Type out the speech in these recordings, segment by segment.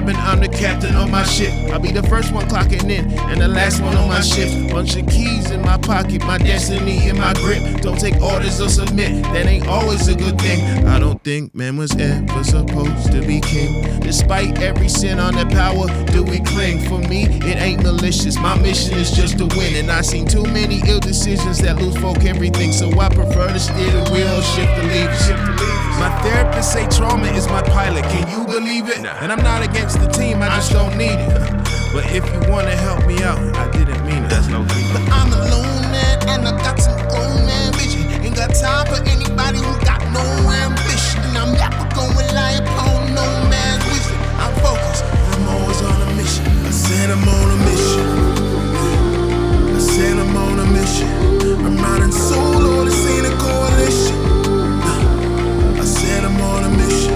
cabin, I'm the captain of my ship. I'll be the first one clocking in and the last one on my shift. Bunch of keys in my pocket, my destiny in my grip. Don't take orders or submit, that ain't always a good thing. I don't think man was ever supposed to be king. Despite every sin on the power, do we cling? For me, it ain't malicious, my mission is just to win. And I seen too many ill decisions that lose folk everything, so I prefer to steer the wheel, shift the levers. My therapist say trauma is my pilot, can you believe it? And I'm not against the team, I just don't need it. But if you wanna help me out, I didn't mean it. That's no reason. But I'm alone, man, and I got some grown man vision. Ain't got time for anybody who got no ambition. And I'm never gonna rely upon no man's wisdom. I'm focused, I'm always on a mission. I said I'm on a mission. I said I'm on a mission. I'm riding solo, this ain't a coalition. I said I'm on a mission.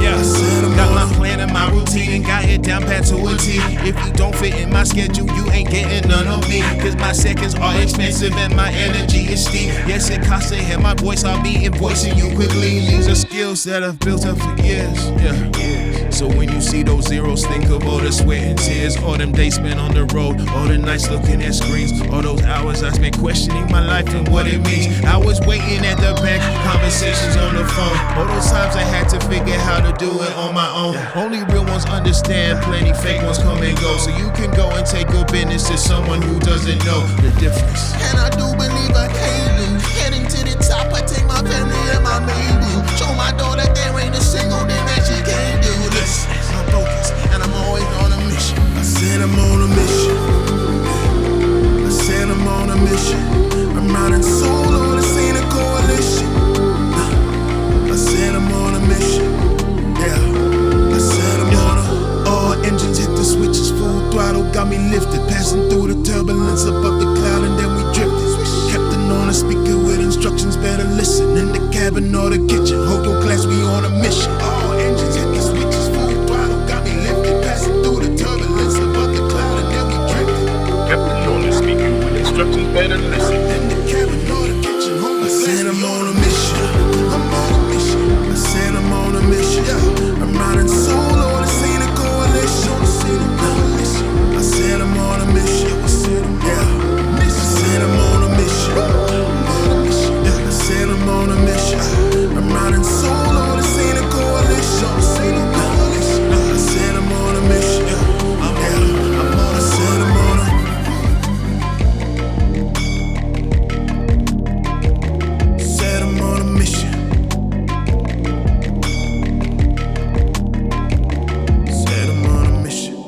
Yeah, I said I'm got on my plan and my routine and got it down pat to a T. If you don't fit in my schedule, you ain't getting none of me. Cause my seconds are expensive and my energy is steep. Yes, it costs to hear my voice, I'll be invoicing you quickly. These are skills that I've built up for years. So when you see those zeros, think of all the sweat and tears, all them days spent on the road, all the nights looking at screens, all those hours I spent questioning my life and what it means. I was waiting at the bank, conversations on the phone, all those times I had to figure how to do it on my own. Only real ones understand, plenty fake ones come and go. So you can go and take your business to someone who doesn't know the difference. And I do believe I can lose. Heading to the top, I take my family and my main boo. Show my daughter there ain't a single thing that she can't do. Listen, I'm focused and I'm always on a mission. I said I'm on a mission. I said I'm on a mission. I'm riding solo, this ain't a coalition. I said I'm on a mission. Yeah, I said I'm on a. All engines hit the switches, full throttle got me lifted, passing through the turbulence above the cloud and then we drifted. Captain on a speaker with instructions, better listen. In the cabin or the kitchen, hold your class, we on a mission. All engines hit the switches, full throttle got me lifted, passing through the turbulence above the cloud and then we drifted. Captain on the speaker with instructions, better listen. In the cabin or the kitchen, hold your class, I said I'm we on a mission. I'm on a mission. I said I'm on a mission. I'm riding solo, this ain't a coalition. I said I'm on a mission. Yeah, I said I'm on a mission. I said I'm on a mission. I'm riding solo, this ain't a coalition. I said I'm on a mission. I said I'm on a. Said I'm on a mission. Said I'm on a mission.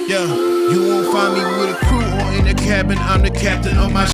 Yeah, you won't find me with a crew or in the cabin, I'm the captain of my